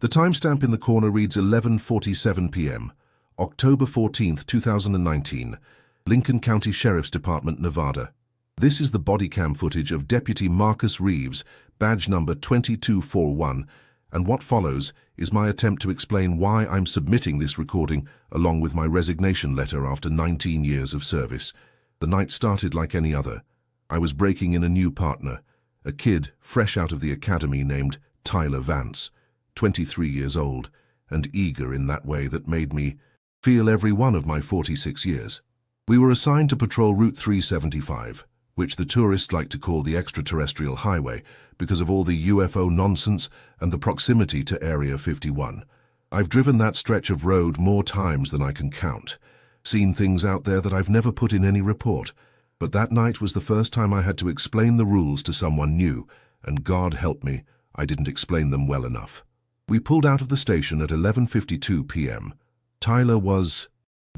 The timestamp in the corner reads 11:47 p.m., October 14th, 2019, Lincoln County Sheriff's Department, Nevada. This is the bodycam footage of Deputy Marcus Reeves, badge number 2241, and what follows is my attempt to explain why I'm submitting this recording along with my resignation letter after 19 years of service. The night started like any other. I was breaking in a new partner, a kid fresh out of the academy named Tyler Vance, 23 years old, and eager in that way that made me feel every one of my 46 years. We were assigned to patrol Route 375, which the tourists like to call the extraterrestrial highway because of all the UFO nonsense and the proximity to Area 51. I've driven that stretch of road more times than I can count, seen things out there that I've never put in any report, but that night was the first time I had to explain the rules to someone new, and God help me, I didn't explain them well enough. We pulled out of the station at 11:52 p.m. Tyler was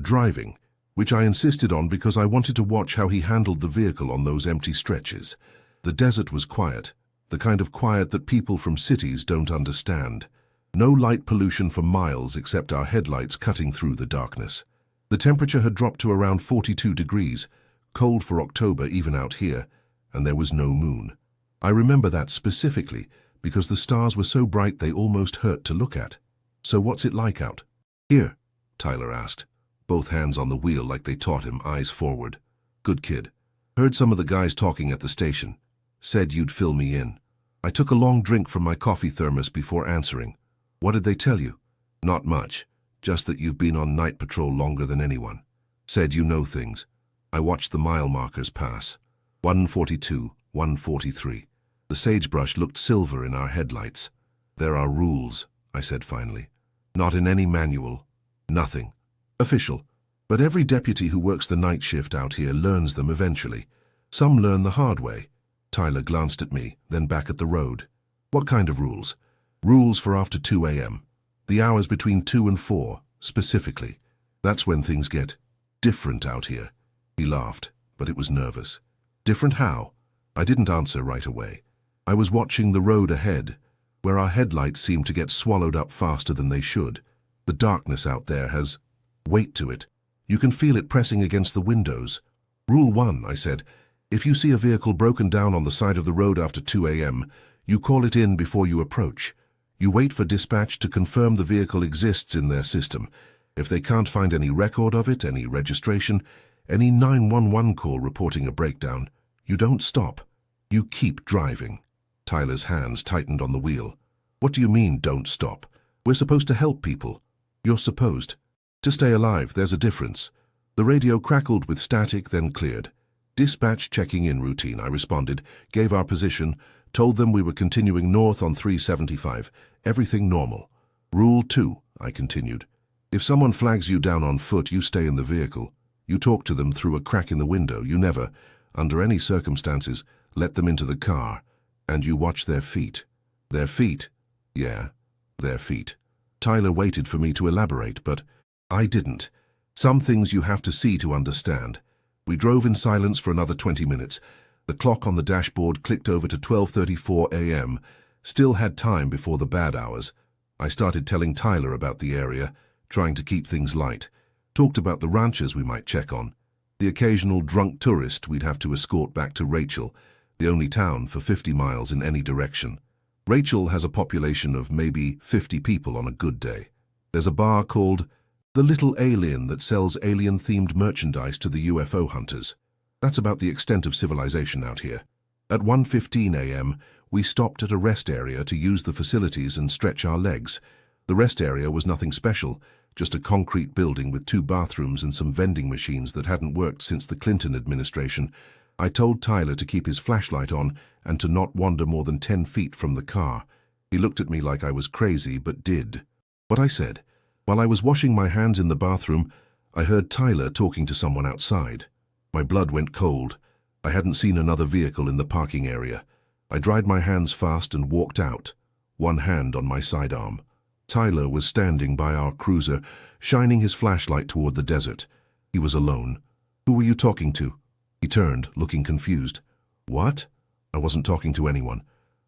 driving, which I insisted on because I wanted to watch how he handled the vehicle on those empty stretches. The desert was quiet, the kind of quiet that people from cities don't understand. No light pollution for miles except our headlights cutting through the darkness. The temperature had dropped to around 42 degrees, cold for October even out here, and there was no moon. I remember that specifically because the stars were so bright they almost hurt to look at. "So what's it like out here?" Tyler asked, both hands on the wheel like they taught him, eyes forward. "Good kid. Heard some of the guys talking at the station. Said you'd fill me in." I took a long drink from my coffee thermos before answering. "What did they tell you?" "Not much, just that you've been on night patrol longer than anyone. Said you know things." I watched the mile markers pass. 142, 143. The sagebrush looked silver in our headlights. "There are rules," I said finally. "Not in any manual. Nothing official. But every deputy who works the night shift out here learns them eventually. Some learn the hard way." Tyler glanced at me, then back at the road. "What kind of rules?" "Rules for after 2 a.m. The hours between 2 and 4, specifically. That's when things get different out here." He laughed, but it was nervous. "Different how?" I didn't answer right away. I was watching the road ahead, where our headlights seemed to get swallowed up faster than they should. The darkness out there has weight to it. You can feel it pressing against the windows. "Rule 1, I said. "If you see a vehicle broken down on the side of the road after 2 a.m., you call it in before you approach. You wait for dispatch to confirm the vehicle exists in their system. If they can't find any record of it, any registration, any 911 call reporting a breakdown, you don't stop. You keep driving." Tyler's hands tightened on the wheel. "What do you mean, don't stop? We're supposed to help people." "You're supposed to stay alive, there's a difference." The radio crackled with static, then cleared. "Dispatch checking in routine," I responded, gave our position, told them we were continuing north on 375. Everything normal. "Rule 2, I continued. "If someone flags you down on foot, you stay in the vehicle. You talk to them through a crack in the window. You never, under any circumstances, let them into the car. And you watch their feet." "Their feet?" "Yeah, their feet." Tyler waited for me to elaborate, but I didn't. Some things you have to see to understand. We drove in silence for another 20 minutes. The clock on the dashboard clicked over to 12:34 a.m. Still had time before the bad hours. I started telling Tyler about the area, trying to keep things light. Talked about the ranches we might check on. The occasional drunk tourist we'd have to escort back to Rachel, the only town for 50 miles in any direction. Rachel has a population of maybe 50 people on a good day. There's a bar called The Little Alien that sells alien-themed merchandise to the UFO hunters. That's about the extent of civilization out here. At 1:15 a.m., we stopped at a rest area to use the facilities and stretch our legs. The rest area was nothing special, just a concrete building with 2 bathrooms and some vending machines that hadn't worked since the Clinton administration. I told Tyler to keep his flashlight on and to not wander more than 10 feet from the car. He looked at me like I was crazy, but did what I said. While I was washing my hands in the bathroom, I heard Tyler talking to someone outside. My blood went cold. I hadn't seen another vehicle in the parking area. I dried my hands fast and walked out, one hand on my sidearm. Tyler was standing by our cruiser, shining his flashlight toward the desert. He was alone. "Who were you talking to?" He turned, looking confused. "What?" "I wasn't talking to anyone.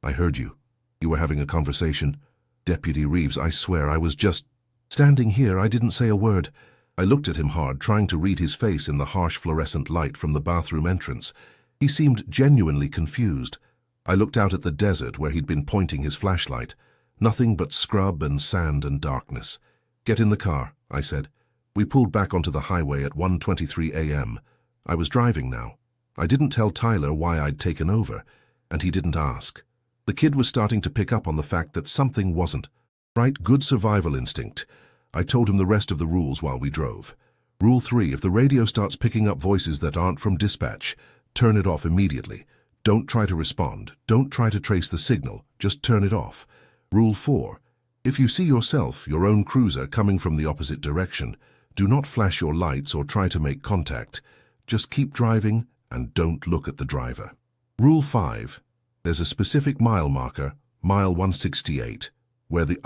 I heard you. You were having a conversation." Deputy Reeves, I swear I was just standing here. I didn't say a word. I looked at him hard, trying to read his face in the harsh fluorescent light from the bathroom entrance. He seemed genuinely confused. I looked out at the desert where he'd been pointing his flashlight. Nothing but scrub and sand and darkness. Get in the car, I said. We pulled back onto the highway at 1:23 a.m. I was driving now. I didn't tell Tyler why I'd taken over, and he didn't ask. The kid was starting to pick up on the fact that something wasn't right. Good survival instinct. I told him the rest of the rules while we drove. Rule 3, if the radio starts picking up voices that aren't from dispatch, turn it off immediately. Don't try to respond. Don't try to trace the signal. Just turn it off. Rule 4, if you see yourself, your own cruiser, coming from the opposite direction, do not flash your lights or try to make contact. Just keep driving and don't look at the driver. Rule 5, there's a specific mile marker, mile 168, where the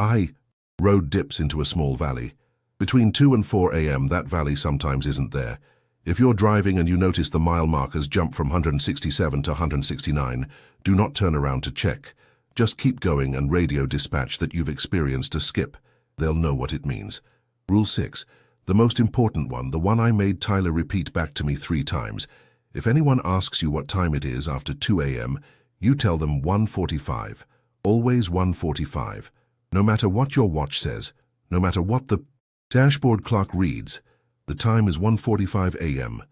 road dips into a small valley. Between 2 and 4 a.m. that valley sometimes isn't there. If you're driving and you notice the mile markers jump from 167 to 169, do not turn around to check. Just keep going and radio dispatch that you've experienced a skip. They'll know what it means. Rule 6, the most important one, the one I made Tyler repeat back to me 3 times. If anyone asks you what time it is after 2 a.m., you tell them 1:45. Always 1:45. No matter what your watch says, no matter what the dashboard clock reads, the time is 1:45 a.m.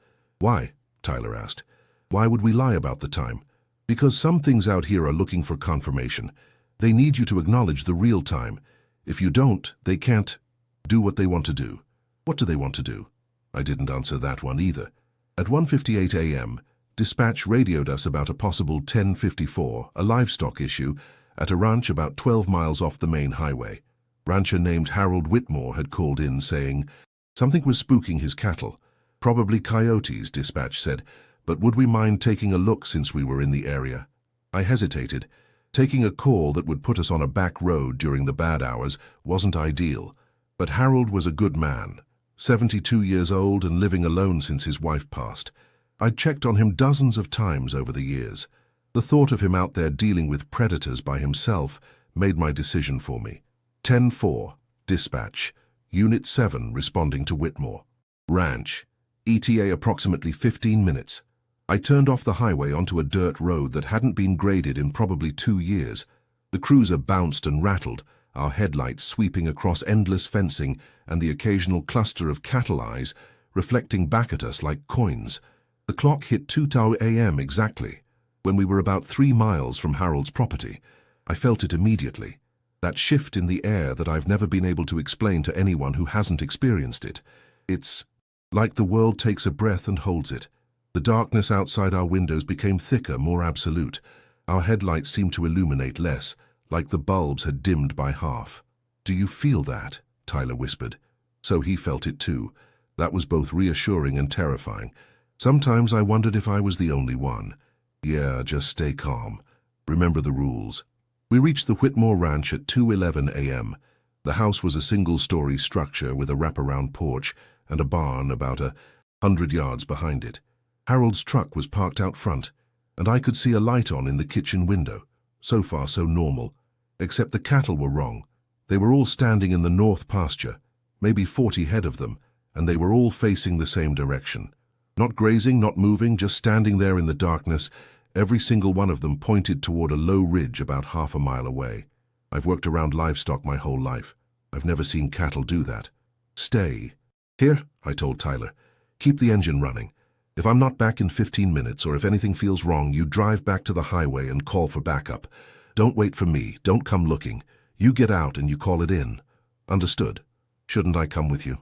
Why? Tyler asked. Why would we lie about the time? Because some things out here are looking for confirmation. They need you to acknowledge the real time. If you don't, they can't do what they want to do. What do they want to do? I didn't answer that one either. At 1:58 a.m., dispatch radioed us about a possible 1054, a livestock issue, at a ranch about 12 miles off the main highway. Rancher named Harold Whitmore had called in saying something was spooking his cattle. Probably coyotes, dispatch said, but would we mind taking a look since we were in the area? I hesitated. Taking a call that would put us on a back road during the bad hours wasn't ideal. But Harold was a good man, 72 years old and living alone since his wife passed. I'd checked on him dozens of times over the years. The thought of him out there dealing with predators by himself made my decision for me. 10-4, dispatch, Unit 7 responding to Whitmore. Ranch, ETA approximately 15 minutes. I turned off the highway onto a dirt road that hadn't been graded in probably 2 years. The cruiser bounced and rattled, our headlights sweeping across endless fencing and the occasional cluster of cattle eyes reflecting back at us like coins. The clock hit 2 a.m. exactly. When we were about 3 miles from Harold's property, I felt it immediately. That shift in the air that I've never been able to explain to anyone who hasn't experienced it. It's like the world takes a breath and holds it. The darkness outside our windows became thicker, more absolute. Our headlights seemed to illuminate less, like the bulbs had dimmed by half. Do you feel that? Tyler whispered. So he felt it too. That was both reassuring and terrifying. Sometimes I wondered if I was the only one. Yeah, just stay calm. Remember the rules. We reached the Whitmore Ranch at 2:11 a.m. The house was a single-story structure with a wraparound porch and a barn about 100 yards behind it. Harold's truck was parked out front, and I could see a light on in the kitchen window. So far, so normal. Except the cattle were wrong. They were all standing in the north pasture, maybe 40 head of them, and they were all facing the same direction. Not grazing, not moving, just standing there in the darkness. Every single one of them pointed toward a low ridge about half a mile away. I've worked around livestock my whole life. I've never seen cattle do that. Stay. Here, I told Tyler. Keep the engine running. If I'm not back in 15 minutes or if anything feels wrong, you drive back to the highway and call for backup. Don't wait for me. Don't come looking. You get out and you call it in. Understood? Shouldn't I come with you?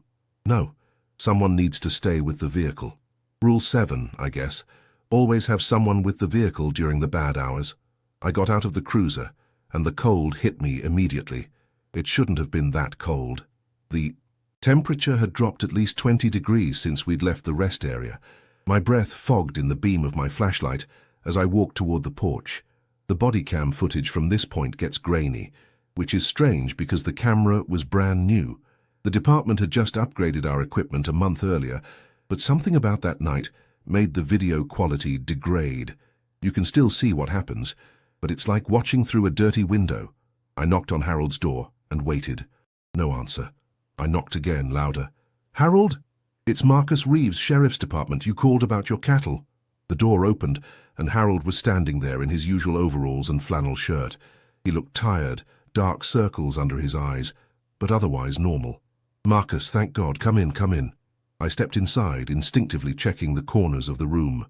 No. Someone needs to stay with the vehicle. Rule 7, I guess. Always have someone with the vehicle during the bad hours. I got out of the cruiser, and the cold hit me immediately. It shouldn't have been that cold. The temperature had dropped at least 20 degrees since we'd left the rest area. My breath fogged in the beam of my flashlight as I walked toward the porch. The bodycam footage from this point gets grainy, which is strange because the camera was brand new. The department had just upgraded our equipment a month earlier, but something about that night made the video quality degrade. You can still see what happens, but it's like watching through a dirty window. I knocked on Harold's door. and waited. No answer. I knocked again, louder. "Harold? It's Marcus Reeves, Sheriff's Department. You called about your cattle." The door opened, and Harold was standing there in his usual overalls and flannel shirt. He looked tired, dark circles under his eyes, but otherwise normal. "Marcus, thank God. Come in, come in." I stepped inside, instinctively checking the corners of the room.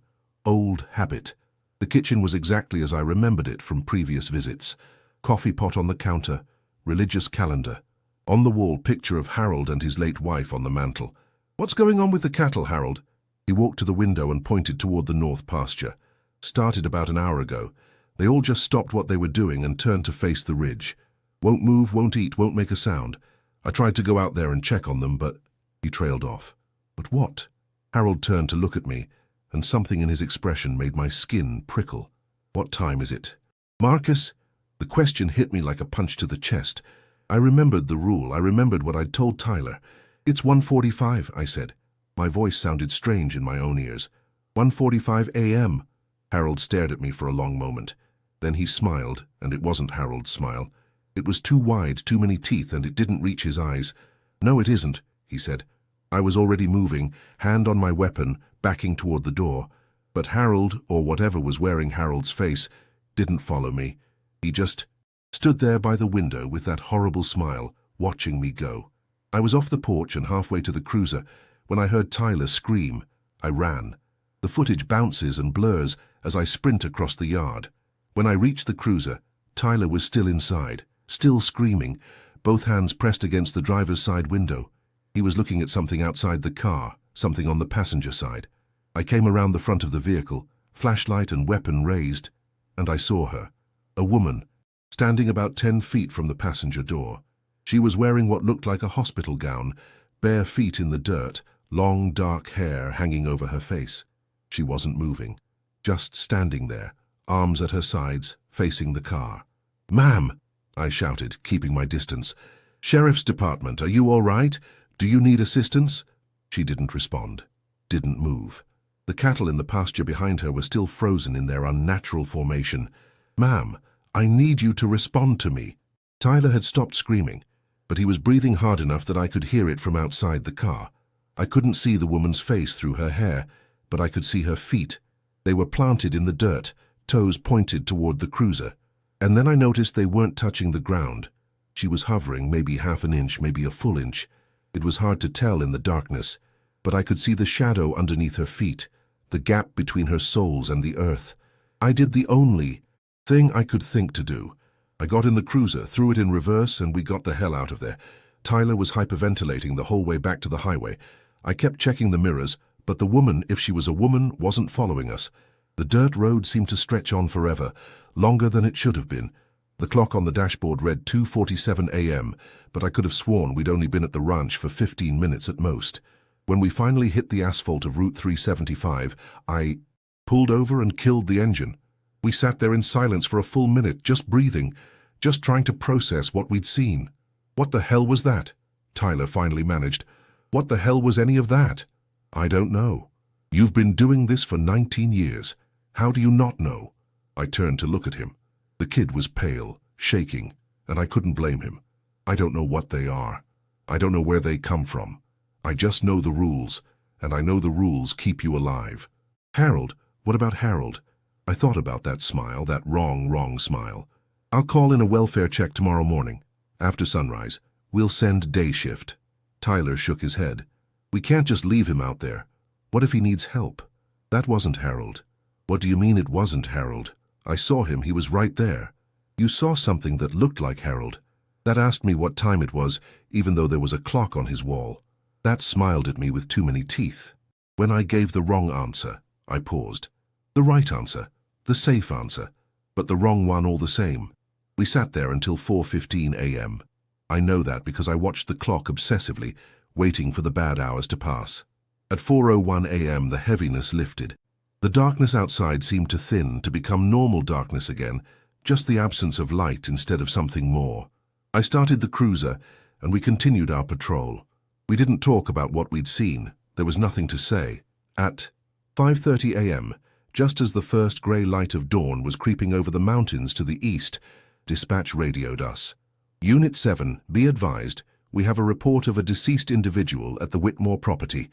Old habit. The kitchen was exactly as I remembered it from previous visits. Coffee pot on the counter, religious calendar. On the wall, picture of Harold and his late wife on the mantel. "What's going on with the cattle, Harold?" He walked to the window and pointed toward the north pasture. "Started about an hour ago. They all just stopped what they were doing and turned to face the ridge. Won't move, won't eat, won't make a sound. I tried to go out there and check on them, but..." He trailed off. "But what?" Harold turned to look at me, and something in his expression made my skin prickle. "What time is it?" "Marcus?" The question hit me like a punch to the chest. I remembered the rule. I remembered what I'd told Tyler. "It's 1:45, I said. My voice sounded strange in my own ears. 1:45 a.m. Harold stared at me for a long moment. Then he smiled, and it wasn't Harold's smile. It was too wide, too many teeth, and it didn't reach his eyes. "No, it isn't," he said. I was already moving, hand on my weapon, backing toward the door. But Harold, or whatever was wearing Harold's face, didn't follow me. He just stood there by the window with that horrible smile, watching me go. I was off the porch and halfway to the cruiser when I heard Tyler scream. I ran. The footage bounces and blurs as I sprint across the yard. When I reached the cruiser, Tyler was still inside, still screaming, both hands pressed against the driver's side window. He was looking at something outside the car, something on the passenger side. I came around the front of the vehicle, flashlight and weapon raised, and I saw her, a woman, standing about 10 feet from the passenger door. She was wearing what looked like a hospital gown, bare feet in the dirt, long dark hair hanging over her face. She wasn't moving, just standing there, arms at her sides, facing the car. "Ma'am!" I shouted, keeping my distance. "Sheriff's Department, are you all right? Do you need assistance?" She didn't respond, didn't move. The cattle in the pasture behind her were still frozen in their unnatural formation. "Ma'am, I need you to respond to me." Tyler had stopped screaming, but he was breathing hard enough that I could hear it from outside the car. I couldn't see the woman's face through her hair, but I could see her feet. They were planted in the dirt, toes pointed toward the cruiser. And then I noticed they weren't touching the ground. She was hovering, maybe half an inch, maybe a full inch. It was hard to tell in the darkness, but I could see the shadow underneath her feet, the gap between her soles and the earth. I did the only thing I could think to do. I got in the cruiser, threw it in reverse, and we got the hell out of there. Tyler was hyperventilating the whole way back to the highway. I kept checking the mirrors, but the woman, if she was a woman, wasn't following us. The dirt road seemed to stretch on forever, longer than it should have been. The clock on the dashboard read 2:47 a.m., but I could have sworn we'd only been at the ranch for 15 minutes at most. When we finally hit the asphalt of Route 375, I pulled over and killed the engine. We sat there in silence for a full minute, just breathing, just trying to process what we'd seen. "What the hell was that?" Tyler finally managed. "What the hell was any of that?" "I don't know. You've been doing this for 19 years. How do you not know?" I turned to look at him. The kid was pale, shaking, and I couldn't blame him. I don't know what they are. I don't know where they come from. I just know the rules, and I know the rules keep you alive. "Harold? What about Harold?" I thought about that smile, that wrong smile. "I'll call in a welfare check tomorrow morning. After sunrise. We'll send day shift." Tyler shook his head. "We can't just leave him out there. What if he needs help?" "That wasn't Harold." "What do you mean it wasn't Harold? I saw him, he was right there." "You saw something that looked like Harold." That asked me what time it was, even though there was a clock on his wall. That smiled at me with too many teeth. When I gave the wrong answer, I paused. The right answer, the safe answer, but the wrong one all the same. We sat there until 4:15 a.m. I know that because I watched the clock obsessively, waiting for the bad hours to pass. At 4:01 a.m. the heaviness lifted. The darkness outside seemed to thin, to become normal darkness again, just the absence of light instead of something more. I started the cruiser, and we continued our patrol. We didn't talk about what we'd seen. There was nothing to say. At 5:30 a.m., just as the first grey light of dawn was creeping over the mountains to the east, dispatch radioed us. Unit 7, be advised, we have a report of a deceased individual at the Whitmore property.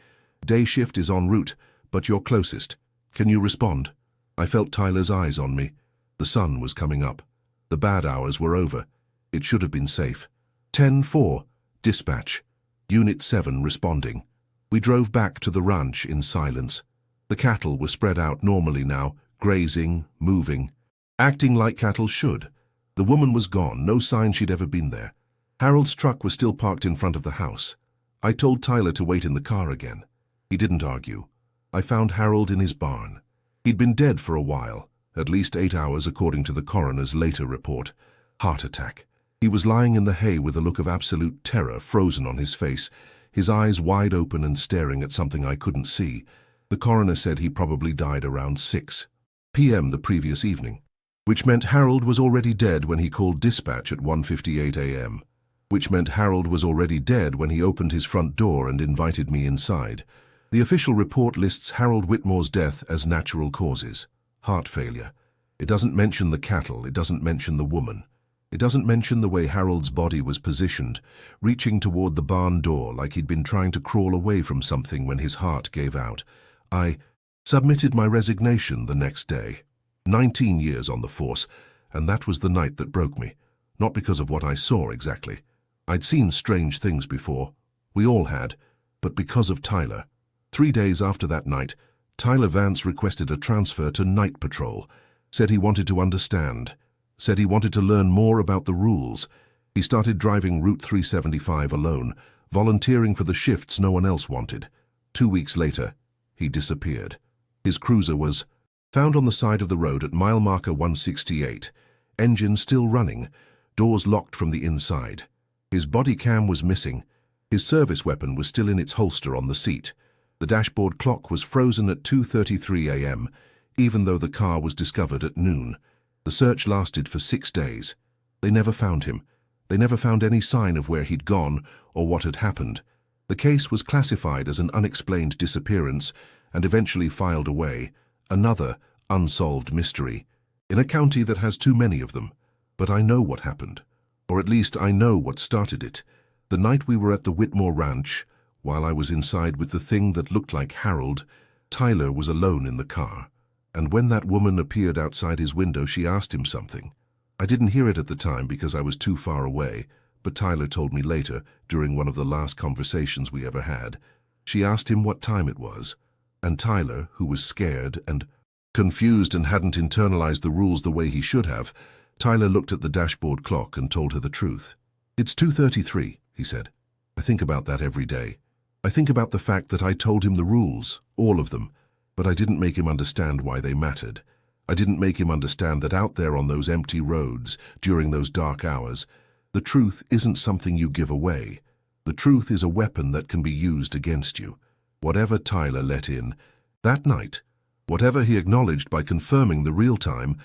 Day shift is en route, but you're closest. Can you respond? I felt Tyler's eyes on me. The sun was coming up. The bad hours were over. It should have been safe. 10-4, dispatch. Unit 7 responding. We drove back to the ranch in silence. The cattle were spread out normally now, grazing, moving, acting like cattle should. The woman was gone, no sign she'd ever been there. Harold's truck was still parked in front of the house. I told Tyler to wait in the car again. He didn't argue. I found Harold in his barn. He'd been dead for a while, at least 8 hours according to the coroner's later report. Heart attack. He was lying in the hay with a look of absolute terror frozen on his face, his eyes wide open and staring at something I couldn't see. The coroner said he probably died around 6 p.m. the previous evening, which meant Harold was already dead when he called dispatch at 1:58 a.m., which meant Harold was already dead when he opened his front door and invited me inside. The official report lists Harold Whitmore's death as natural causes. Heart failure. It doesn't mention the cattle, it doesn't mention the woman. It doesn't mention the way Harold's body was positioned, reaching toward the barn door like he'd been trying to crawl away from something when his heart gave out. I submitted my resignation the next day. 19 years on the force, and that was the night that broke me. Not because of what I saw exactly. I'd seen strange things before. We all had. But because of Tyler. 3 days after that night, Tyler Vance requested a transfer to night patrol, said he wanted to understand, said he wanted to learn more about the rules. He started driving Route 375 alone, volunteering for the shifts no one else wanted. 2 weeks later, he disappeared. His cruiser was found on the side of the road at mile marker 168, engine still running, doors locked from the inside. His body cam was missing. His service weapon was still in its holster on the seat. The dashboard clock was frozen at 2:33 a.m., even though the car was discovered at noon. The search lasted for 6 days. They never found him. They never found any sign of where he'd gone or what had happened. The case was classified as an unexplained disappearance and eventually filed away, another unsolved mystery, in a county that has too many of them. But I know what happened, or at least I know what started it. The night we were at the Whitmore Ranch, while I was inside with the thing that looked like Harold, Tyler was alone in the car. And when that woman appeared outside his window, she asked him something. I didn't hear it at the time because I was too far away, but Tyler told me later, during one of the last conversations we ever had. She asked him what time it was, and Tyler, who was scared and confused and hadn't internalized the rules the way he should have, Tyler looked at the dashboard clock and told her the truth. "It's 2:33, he said. "I think about that every day. I think about the fact that I told him the rules, all of them, but I didn't make him understand why they mattered. I didn't make him understand that out there on those empty roads, during those dark hours, the truth isn't something you give away. The truth is a weapon that can be used against you." Whatever Tyler let in, that night, whatever he acknowledged by confirming the real time,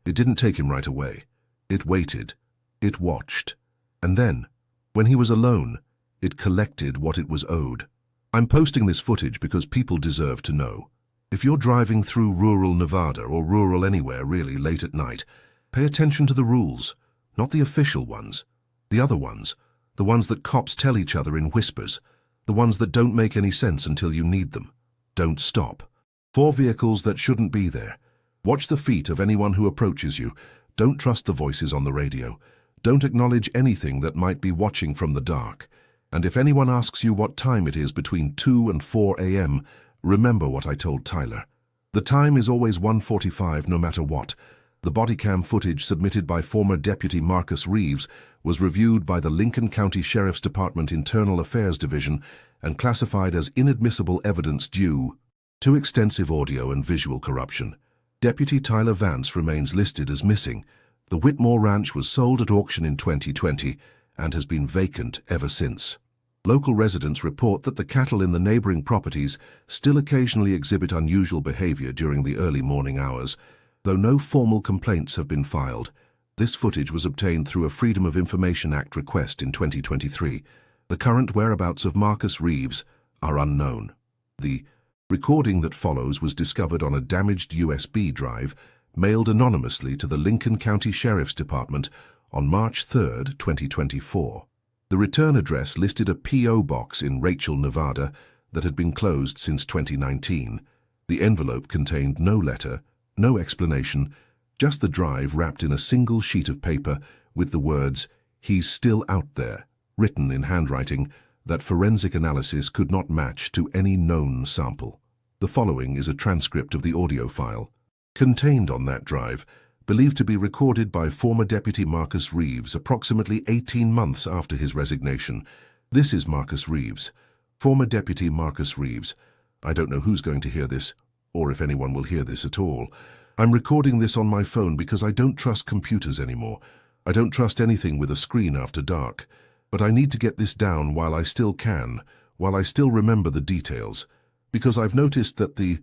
it didn't take him right away. It waited. It watched. And then, when he was alone, it collected what it was owed. I'm posting this footage because people deserve to know. If you're driving through rural Nevada or rural anywhere really late at night, pay attention to the rules, not the official ones. The other ones, the ones that cops tell each other in whispers, the ones that don't make any sense until you need them. Don't stop. 4 vehicles that shouldn't be there. Watch the feet of anyone who approaches you. Don't trust the voices on the radio. Don't acknowledge anything that might be watching from the dark. And if anyone asks you what time it is between 2 and 4 a.m., remember what I told Tyler. The time is always 1:45 no matter what. The bodycam footage submitted by former Deputy Marcus Reeves was reviewed by the Lincoln County Sheriff's Department Internal Affairs Division and classified as inadmissible evidence due to extensive audio and visual corruption. Deputy Tyler Vance remains listed as missing. The Whitmore Ranch was sold at auction in 2020 and has been vacant ever since. Local residents report that the cattle in the neighboring properties still occasionally exhibit unusual behavior during the early morning hours. Though no formal complaints have been filed, this footage was obtained through a Freedom of Information Act request in 2023. The current whereabouts of Marcus Reeves are unknown. The recording that follows was discovered on a damaged USB drive mailed anonymously to the Lincoln County Sheriff's Department on March 3, 2024. The return address listed a P.O. box in Rachel, Nevada, that had been closed since 2019. The envelope contained no letter, no explanation, just the drive wrapped in a single sheet of paper with the words, "He's still out there," written in handwriting that forensic analysis could not match to any known sample. The following is a transcript of the audio file. Contained on that drive, believed to be recorded by former Deputy Marcus Reeves approximately 18 months after his resignation. This is Marcus Reeves. Former Deputy Marcus Reeves. I don't know who's going to hear this, or if anyone will hear this at all. I'm recording this on my phone because I don't trust computers anymore. I don't trust anything with a screen after dark. But I need to get this down while I still can, while I still remember the details. Because I've noticed that the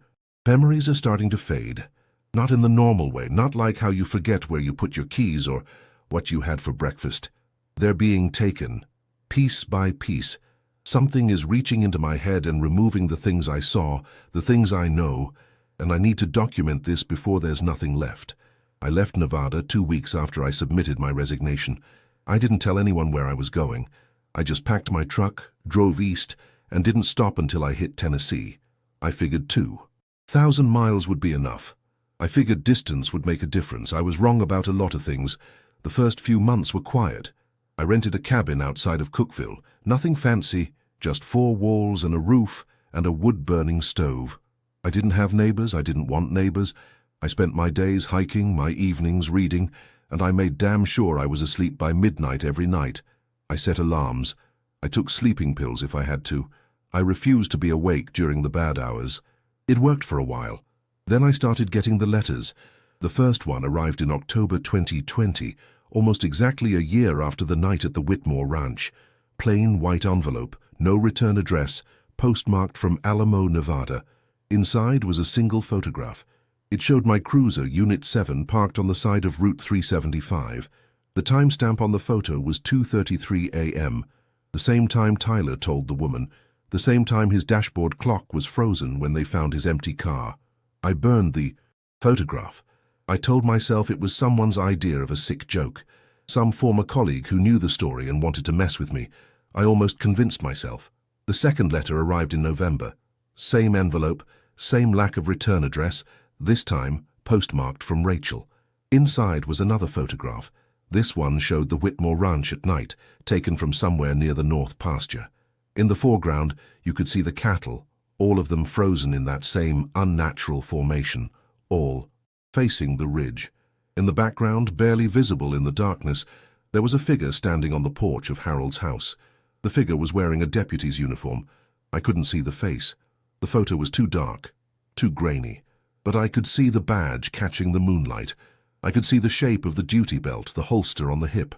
memories are starting to fade. Not in the normal way, not like how you forget where you put your keys or what you had for breakfast. They're being taken, piece by piece. Something is reaching into my head and removing the things I saw, the things I know, and I need to document this before there's nothing left. I left Nevada 2 weeks after I submitted my resignation. I didn't tell anyone where I was going. I just packed my truck, drove east, and didn't stop until I hit Tennessee. I figured 2,000 miles would be enough. I figured distance would make a difference. I was wrong about a lot of things. The first few months were quiet. I rented a cabin outside of Cookville. Nothing fancy, just 4 walls and a roof and a wood-burning stove. I didn't have neighbors. I didn't want neighbors. I spent my days hiking, my evenings reading, and I made damn sure I was asleep by midnight every night. I set alarms. I took sleeping pills if I had to. I refused to be awake during the bad hours. It worked for a while. Then I started getting the letters. The first one arrived in October 2020, almost exactly a year after the night at the Whitmore Ranch. Plain white envelope, no return address, postmarked from Alamo, Nevada. Inside was a single photograph. It showed my cruiser, Unit 7, parked on the side of Route 375. The timestamp on the photo was 2:33 a.m., the same time Tyler told the woman, the same time his dashboard clock was frozen when they found his empty car. I burned the photograph. I told myself it was someone's idea of a sick joke, some former colleague who knew the story and wanted to mess with me. I almost convinced myself. The second letter arrived in November. Same envelope, same lack of return address, this time postmarked from Rachel. Inside was another photograph. This one showed the Whitmore Ranch at night, taken from somewhere near the north pasture. In the foreground, you could see the cattle, all of them frozen in that same unnatural formation, all facing the ridge. In the background, barely visible in the darkness, there was a figure standing on the porch of Harold's house. The figure was wearing a deputy's uniform. I couldn't see the face. The photo was too dark, too grainy. But I could see the badge catching the moonlight. I could see the shape of the duty belt, the holster on the hip,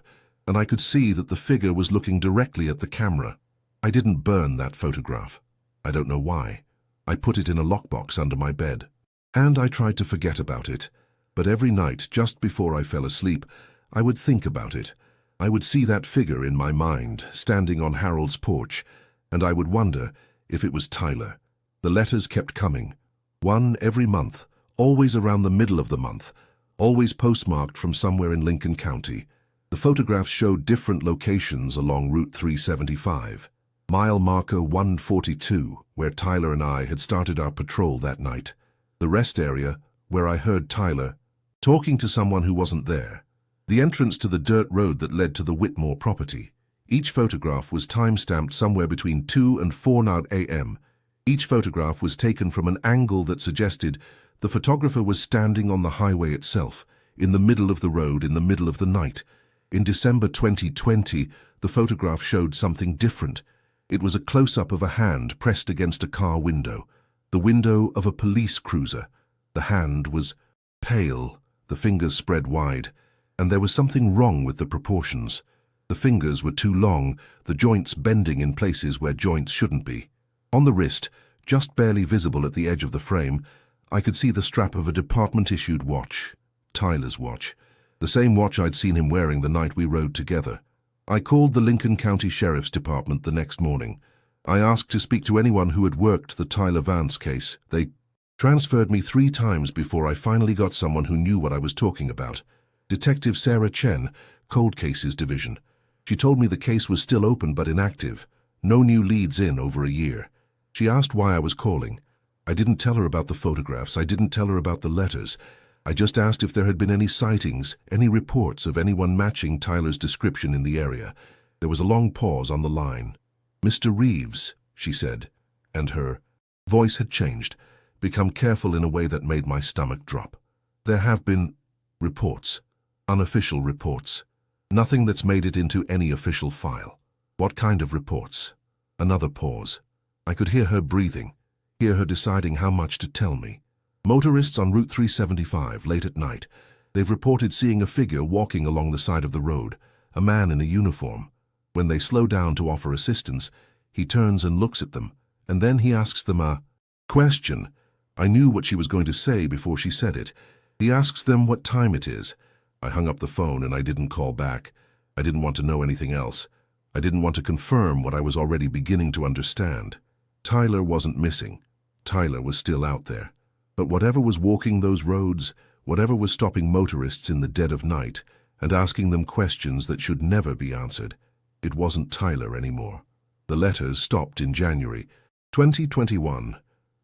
and I could see that the figure was looking directly at the camera. I didn't burn that photograph. I don't know why. I put it in a lockbox under my bed. And I tried to forget about it. But every night, just before I fell asleep, I would think about it. I would see that figure in my mind, standing on Harold's porch, and I would wonder if it was Tyler. The letters kept coming. One every month, always around the middle of the month, always postmarked from somewhere in Lincoln County. The photographs showed different locations along Route 375. Mile marker 142, where Tyler and I had started our patrol that night. The rest area, where I heard Tyler talking to someone who wasn't there. The entrance to the dirt road that led to the Whitmore property. Each photograph was time-stamped somewhere between 2 and 4 a.m. Each photograph was taken from an angle that suggested the photographer was standing on the highway itself, in the middle of the road, in the middle of the night. In December 2020, the photograph showed something different. It was a close-up of a hand pressed against a car window, the window of a police cruiser. The hand was pale, the fingers spread wide, and there was something wrong with the proportions. The fingers were too long, the joints bending in places where joints shouldn't be. On the wrist, just barely visible at the edge of the frame, I could see the strap of a department-issued watch, Tyler's watch, the same watch I'd seen him wearing the night we rode together. I called the Lincoln County Sheriff's Department the next morning. I asked to speak to anyone who had worked the Tyler Vance case. They transferred me 3 times before I finally got someone who knew what I was talking about. Detective Sarah Chen Cold Cases Division. She told me the case was still open but inactive. No new leads in over a year. She asked why I was calling. I didn't tell her about the photographs. I didn't tell her about the letters. I just asked if there had been any sightings, any reports of anyone matching Tyler's description in the area. There was a long pause on the line. "Mr. Reeves," she said, and her voice had changed, become careful in a way that made my stomach drop. "There have been reports, unofficial reports. Nothing that's made it into any official file." "What kind of reports?" Another pause. I could hear her breathing, hear her deciding how much to tell me. "Motorists on Route 375 late at night. They've reported seeing a figure walking along the side of the road, a man in a uniform. When they slow down to offer assistance, he turns and looks at them, and then he asks them a question." I knew what she was going to say before she said it. "He asks them what time it is." I hung up the phone and I didn't call back. I didn't want to know anything else. I didn't want to confirm what I was already beginning to understand. Tyler wasn't missing. Tyler was still out there. But whatever was walking those roads, whatever was stopping motorists in the dead of night and asking them questions that should never be answered, it wasn't Tyler anymore. The letters stopped in January 2021.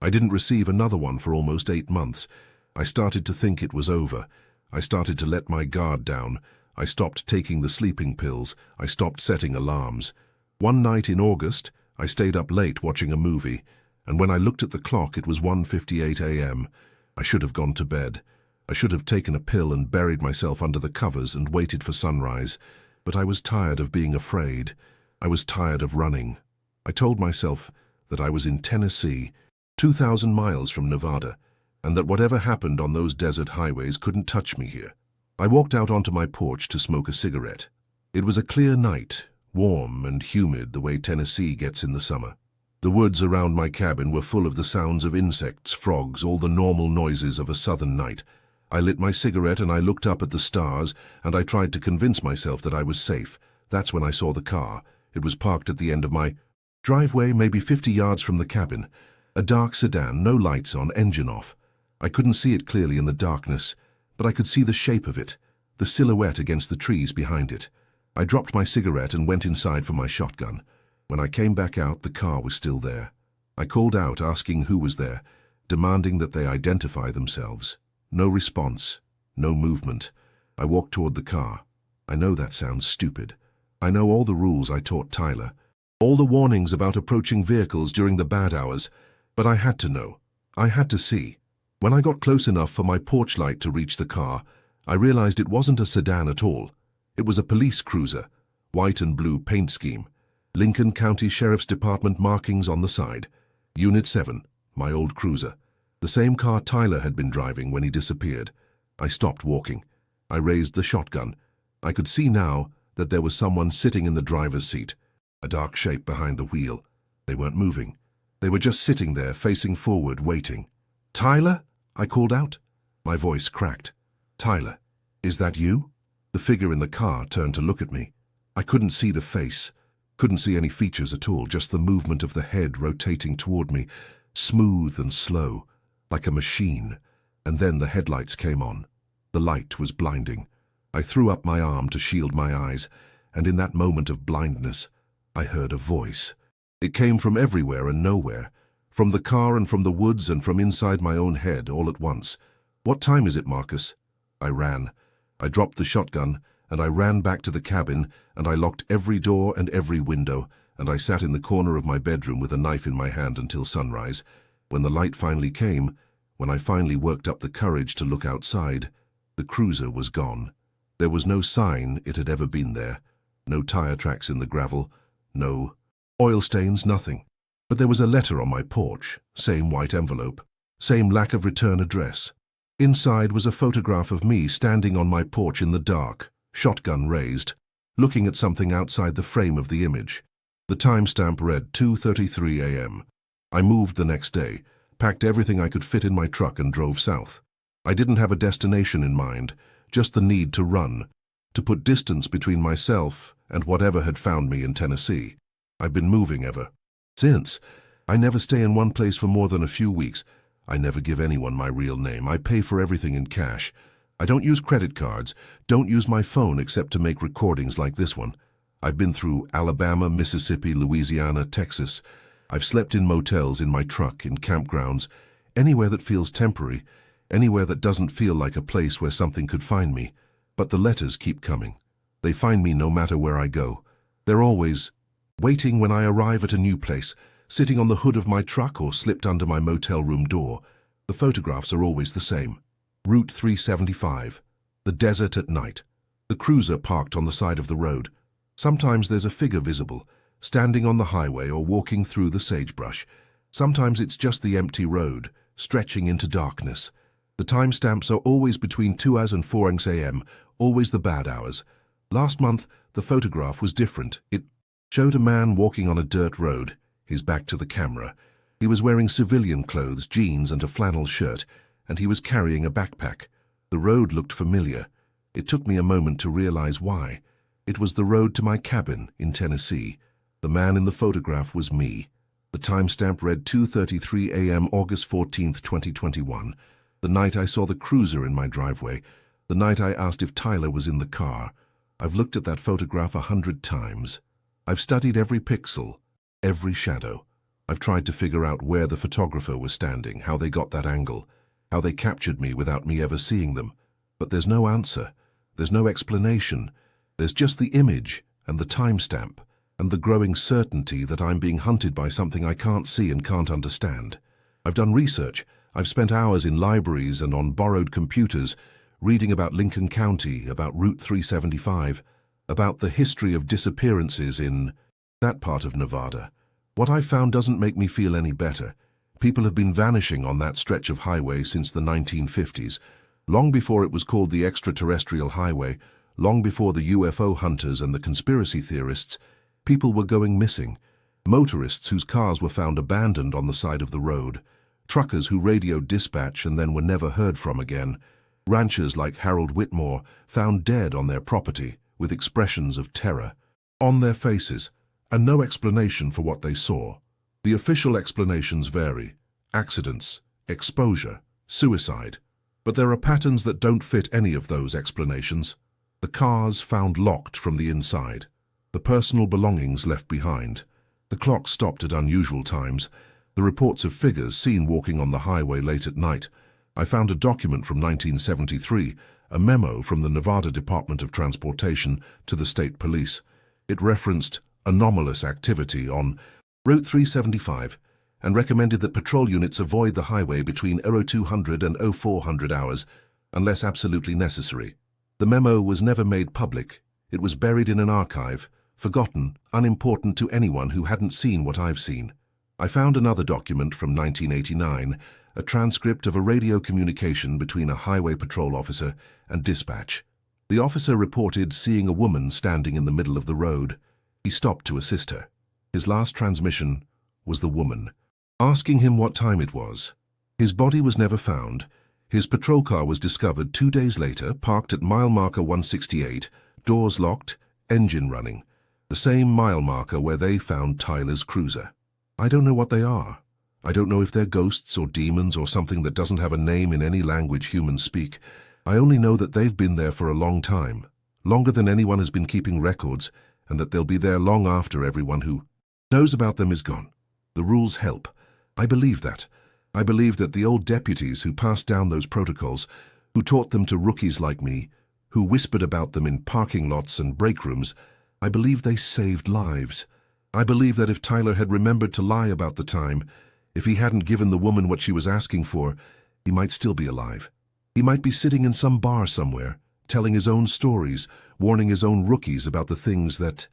I didn't receive another one for almost 8 months. I started to think it was over. I started to let my guard down. I stopped taking the sleeping pills. I stopped setting alarms. One night in August, I stayed up late watching a movie, and when I looked at the clock, it was 1:58 a.m. I should have gone to bed. I should have taken a pill and buried myself under the covers and waited for sunrise. But I was tired of being afraid. I was tired of running. I told myself that I was in Tennessee, 2,000 miles from Nevada, and that whatever happened on those desert highways couldn't touch me here. I walked out onto my porch to smoke a cigarette. It was a clear night, warm and humid the way Tennessee gets in the summer. The woods around my cabin were full of the sounds of insects, frogs, all the normal noises of a southern night. I lit my cigarette and I looked up at the stars, and I tried to convince myself that I was safe. That's when I saw the car. It was parked at the end of my driveway, maybe 50 yards from the cabin. A dark sedan, no lights on, engine off. I couldn't see it clearly in the darkness, but I could see the shape of it, the silhouette against the trees behind it. I dropped my cigarette and went inside for my shotgun. When I came back out, the car was still there. I called out, asking who was there, demanding that they identify themselves. No response, no movement. I walked toward the car. I know that sounds stupid. I know all the rules I taught Tyler, all the warnings about approaching vehicles during the bad hours, but I had to know. I had to see. When I got close enough for my porch light to reach the car, I realized it wasn't a sedan at all. It was a police cruiser, white and blue paint scheme, Lincoln County Sheriff's Department markings on the side. Unit 7, my old cruiser. The same car Tyler had been driving when he disappeared. I stopped walking. I raised the shotgun. I could see now that there was someone sitting in the driver's seat, a dark shape behind the wheel. They weren't moving. They were just sitting there, facing forward, waiting. "Tyler?" I called out. My voice cracked. "Tyler, is that you?" The figure in the car turned to look at me. I couldn't see the face, couldn't see any features at all, just the movement of the head rotating toward me, smooth and slow, like a machine. And then the headlights came on. The light was blinding. I threw up my arm to shield my eyes, and in that moment of blindness, I heard a voice. It came from everywhere and nowhere, from the car and from the woods and from inside my own head all at once. "What time is it, Marcus?" I ran. I dropped the shotgun, and I ran back to the cabin, and I locked every door and every window, and I sat in the corner of my bedroom with a knife in my hand until sunrise. When the light finally came, when I finally worked up the courage to look outside, the cruiser was gone. There was no sign it had ever been there. No tire tracks in the gravel, no oil stains, nothing. But there was a letter on my porch, same white envelope, same lack of return address. Inside was a photograph of me standing on my porch in the dark, shotgun raised, looking at something outside the frame of the image. The timestamp read 2:33 a.m. I moved the next day, packed everything I could fit in my truck and drove south. I didn't have a destination in mind, just the need to run, to put distance between myself and whatever had found me in Tennessee. I've been moving ever since. I never stay in one place for more than a few weeks. I never give anyone my real name. I pay for everything in cash. I don't use credit cards, don't use my phone except to make recordings like this one. I've been through Alabama, Mississippi, Louisiana, Texas. I've slept in motels, in my truck, in campgrounds, anywhere that feels temporary, anywhere that doesn't feel like a place where something could find me. But the letters keep coming. They find me no matter where I go. They're always waiting when I arrive at a new place, sitting on the hood of my truck or slipped under my motel room door. The photographs are always the same. Route 375. The desert at night. The cruiser parked on the side of the road. Sometimes there's a figure visible, standing on the highway or walking through the sagebrush. Sometimes it's just the empty road, stretching into darkness. The timestamps are always between 2 hours and 4 a.m., always the bad hours. Last month, the photograph was different. It showed a man walking on a dirt road, his back to the camera. He was wearing civilian clothes, jeans and a flannel shirt, and he was carrying a backpack. The road looked familiar. It took me a moment to realize why. It was the road to my cabin in Tennessee. The man in the photograph was me. The timestamp read 2:33 a.m. August 14th, 2021. The night I saw the cruiser in my driveway. The night I asked if Tyler was in the car. I've looked at that photograph 100 times. I've studied every pixel, every shadow. I've tried to figure out where the photographer was standing, how they got that angle, how they captured me without me ever seeing them. But there's no answer. There's no explanation. There's just the image and the timestamp and the growing certainty that I'm being hunted by something I can't see and can't understand. I've done research. I've spent hours in libraries and on borrowed computers reading about Lincoln County, about Route 375, about the history of disappearances in that part of Nevada. What I found doesn't make me feel any better. People have been vanishing on that stretch of highway since the 1950s, long before it was called the extraterrestrial highway, long before the UFO hunters and the conspiracy theorists. People were going missing. Motorists whose cars were found abandoned on the side of the road. Truckers who radioed dispatch and then were never heard from again. Ranchers like Harold Whitmore found dead on their property with expressions of terror on their faces and no explanation for what they saw. The official explanations vary: accidents, exposure, suicide. But there are patterns that don't fit any of those explanations. The cars found locked from the inside. The personal belongings left behind. The clock stopped at unusual times. The reports of figures seen walking on the highway late at night. I found a document from 1973, a memo from the Nevada Department of Transportation to the state police. It referenced anomalous activity on Route 375 and recommended that patrol units avoid the highway between 0200 and 0400 hours unless absolutely necessary. The memo was never made public. It was buried in an archive, forgotten, unimportant to anyone who hadn't seen what I've seen. I found another document from 1989, a transcript of a radio communication between a highway patrol officer and dispatch. The officer reported seeing a woman standing in the middle of the road. He stopped to assist her. His last transmission was the woman, asking him what time it was. His body was never found. His patrol car was discovered 2 days later, parked at mile marker 168, doors locked, engine running. The same mile marker where they found Tyler's cruiser. I don't know what they are. I don't know if they're ghosts or demons or something that doesn't have a name in any language humans speak. I only know that they've been there for a long time, longer than anyone has been keeping records, and that they'll be there long after everyone who knows about them is gone. The rules help. I believe that. I believe that the old deputies who passed down those protocols, who taught them to rookies like me, who whispered about them in parking lots and break rooms, I believe they saved lives. I believe that if Tyler had remembered to lie about the time, if he hadn't given the woman what she was asking for, he might still be alive. He might be sitting in some bar somewhere, telling his own stories, warning his own rookies about the things that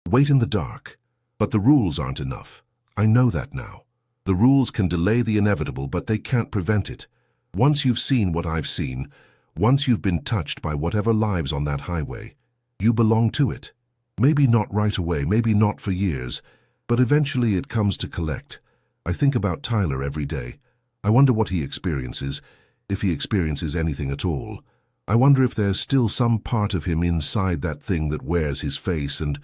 wait in the dark. But the rules aren't enough. I know that now. The rules can delay the inevitable, but they can't prevent it. Once you've seen what I've seen, once you've been touched by whatever lives on that highway, you belong to it. Maybe not right away, maybe not for years, but eventually it comes to collect. I think about Tyler every day. I wonder what he experiences, if he experiences anything at all. I wonder if there's still some part of him inside that thing that wears his face and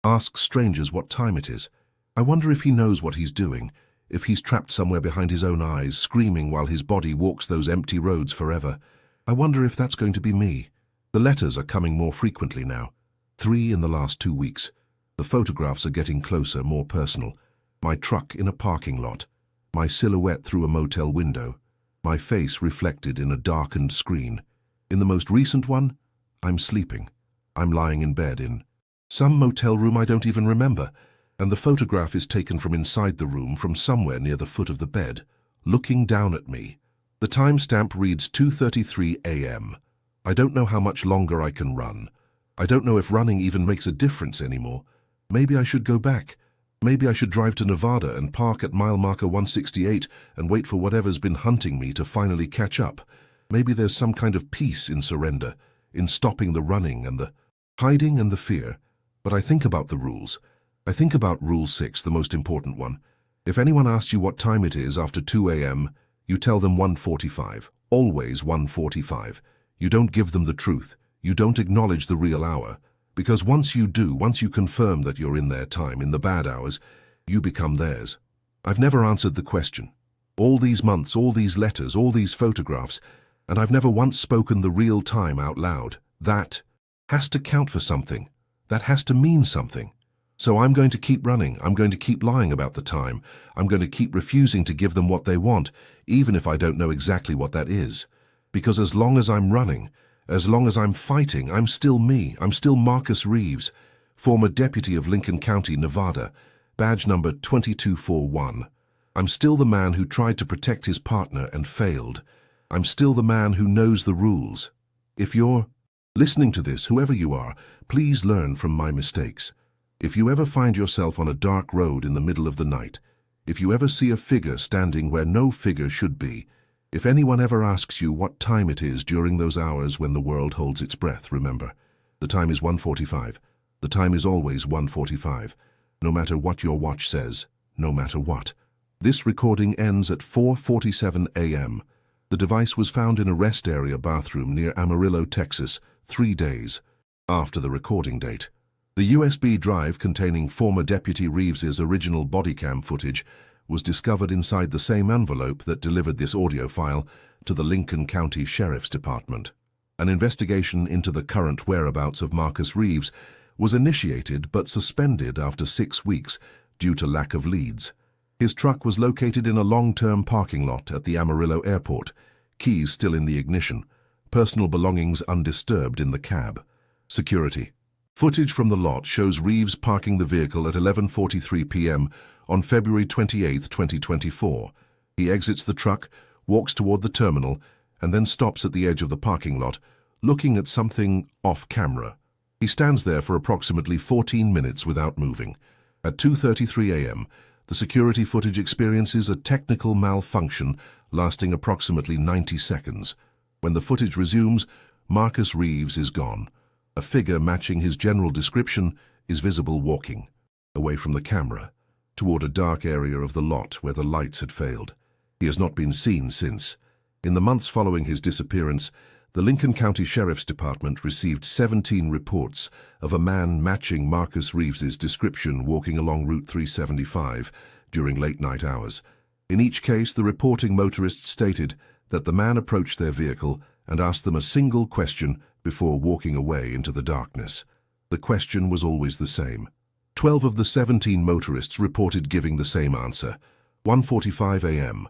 asks strangers what time it is. I wonder if he knows what he's doing, if he's trapped somewhere behind his own eyes, screaming while his body walks those empty roads forever. I wonder if that's going to be me. The letters are coming more frequently now. 3 in the last 2 weeks. The photographs are getting closer, more personal. My truck in a parking lot. My silhouette through a motel window. My face reflected in a darkened screen. In the most recent one, I'm sleeping. I'm lying in bed in some motel room I don't even remember, and the photograph is taken from inside the room, from somewhere near the foot of the bed, looking down at me. The timestamp reads 2:33 a.m. I don't know how much longer I can run. I don't know if running even makes a difference anymore. Maybe I should go back. Maybe I should drive to Nevada and park at mile marker 168 and wait for whatever's been hunting me to finally catch up. Maybe there's some kind of peace in surrender, in stopping the running and the hiding and the fear. But I think about the rules. I think about Rule 6, the most important one. If anyone asks you what time it is after 2 a.m., you tell them 1:45. Always 1:45. You don't give them the truth. You don't acknowledge the real hour. Because once you do, once you confirm that you're in their time, in the bad hours, you become theirs. I've never answered the question. All these months, all these letters, all these photographs, and I've never once spoken the real time out loud. That has to count for something. That has to mean something. So I'm going to keep running. I'm going to keep lying about the time. I'm going to keep refusing to give them what they want, even if I don't know exactly what that is. Because as long as I'm running, as long as I'm fighting, I'm still me. I'm still Marcus Reeves, former deputy of Lincoln County, Nevada, badge number 2241. I'm still the man who tried to protect his partner and failed. I'm still the man who knows the rules. If you're listening to this, whoever you are, please learn from my mistakes. If you ever find yourself on a dark road in the middle of the night, if you ever see a figure standing where no figure should be, if anyone ever asks you what time it is during those hours when the world holds its breath, remember, the time is 1:45. The time is always 1:45, no matter what your watch says, no matter what. This recording ends at 4:47 a.m. The device was found in a rest area bathroom near Amarillo, Texas, 3 days after the recording date. The USB drive containing former Deputy Reeves's original bodycam footage was discovered inside the same envelope that delivered this audio file to the Lincoln County Sheriff's Department. An investigation into the current whereabouts of Marcus Reeves was initiated but suspended after 6 weeks due to lack of leads. His truck was located in a long-term parking lot at the Amarillo airport, keys still in the ignition, personal belongings undisturbed in the cab. Security. Footage from the lot shows Reeves parking the vehicle at 11:43 p.m. on February 28, 2024. He exits the truck, walks toward the terminal, and then stops at the edge of the parking lot, looking at something off-camera. He stands there for approximately 14 minutes without moving. At 2:33 a.m., the security footage experiences a technical malfunction lasting approximately 90 seconds. When the footage resumes, Marcus Reeves is gone. A figure matching his general description is visible walking, away from the camera, toward a dark area of the lot where the lights had failed. He has not been seen since. In the months following his disappearance, the Lincoln County Sheriff's Department received 17 reports of a man matching Marcus Reeves's description walking along Route 375 during late-night hours. In each case, the reporting motorists stated that the man approached their vehicle and asked them a single question before walking away into the darkness. The question was always the same. 12 of the 17 motorists reported giving the same answer, 1:45 a.m.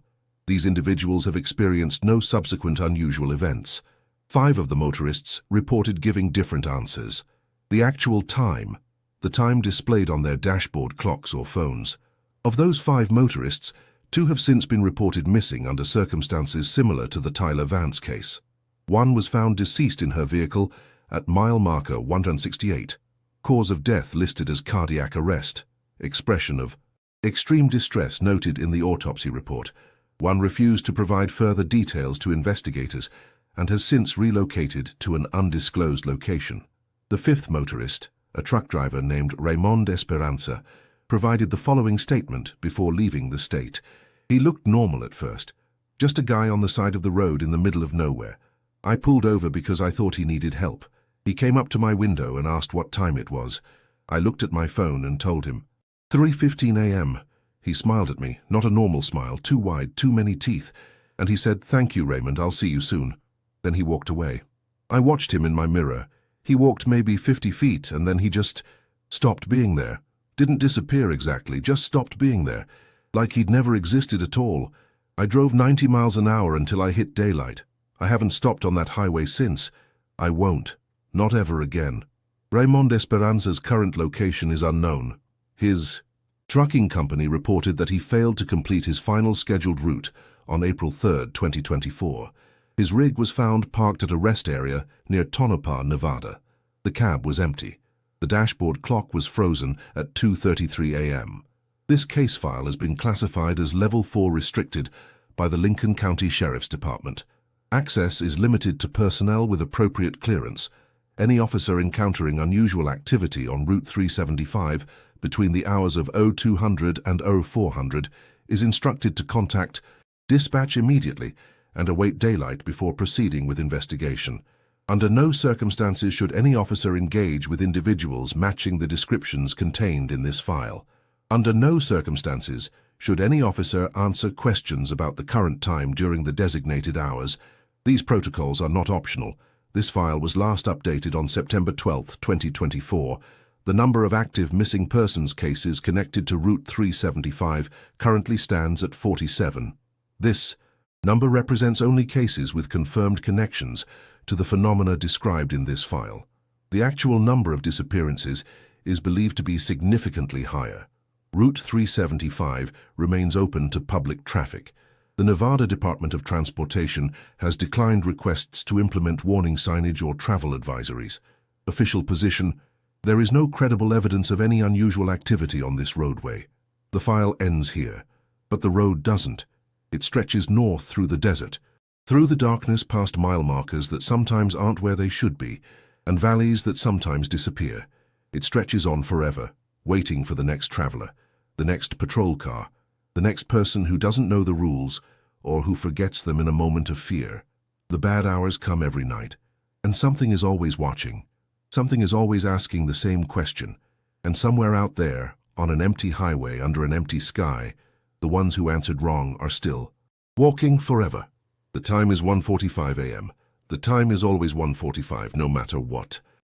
These individuals have experienced no subsequent unusual events. 5 of the motorists reported giving different answers. The actual time, the time displayed on their dashboard clocks or phones. Of those 5 motorists, 2 have since been reported missing under circumstances similar to the Tyler Vance case. 1 was found deceased in her vehicle at mile marker 168. Cause of death listed as cardiac arrest. Expression of extreme distress noted in the autopsy report. 1 refused to provide further details to investigators and has since relocated to an undisclosed location. The 5th motorist, a truck driver named Raymond Esperanza, provided the following statement before leaving the state. He looked normal at first, just a guy on the side of the road in the middle of nowhere. I pulled over because I thought he needed help. He came up to my window and asked what time it was. I looked at my phone and told him, 3:15 a.m. He smiled at me, not a normal smile, too wide, too many teeth, and he said, "Thank you, Raymond, I'll see you soon." Then he walked away. I watched him in my mirror. He walked maybe 50 feet and then he just stopped being there. Didn't disappear exactly, just stopped being there. Like he'd never existed at all. I drove 90 miles an hour until I hit daylight. I haven't stopped on that highway since. I won't. Not ever again. Raymond Esperanza's current location is unknown. His trucking company reported that he failed to complete his final scheduled route on April 3, 2024. His rig was found parked at a rest area near Tonopah, Nevada. The cab was empty. The dashboard clock was frozen at 2:33 a.m. This case file has been classified as Level 4 restricted by the Lincoln County Sheriff's Department. Access is limited to personnel with appropriate clearance. Any officer encountering unusual activity on Route 375 between the hours of 0200 and 0400 is instructed to contact dispatch immediately and await daylight before proceeding with investigation. Under no circumstances should any officer engage with individuals matching the descriptions contained in this file. Under no circumstances should any officer answer questions about the current time during the designated hours. These protocols are not optional. This file was last updated on September 12, 2024. The number of active missing persons cases connected to Route 375 currently stands at 47. This number represents only cases with confirmed connections to the phenomena described in this file. The actual number of disappearances is believed to be significantly higher. Route 375 remains open to public traffic. The Nevada Department of Transportation has declined requests to implement warning signage or travel advisories. Official position: there is no credible evidence of any unusual activity on this roadway. The file ends here, but the road doesn't. It stretches north through the desert, through the darkness past mile markers that sometimes aren't where they should be, and valleys that sometimes disappear. It stretches on forever, waiting for the next traveler, the next patrol car, the next person who doesn't know the rules or who forgets them in a moment of fear. The bad hours come every night, and something is always watching. Something is always asking the same question, and somewhere out there, on an empty highway under an empty sky, the ones who answered wrong are still walking forever. The time is 1:45 a.m. The time is always 1:45, no matter what.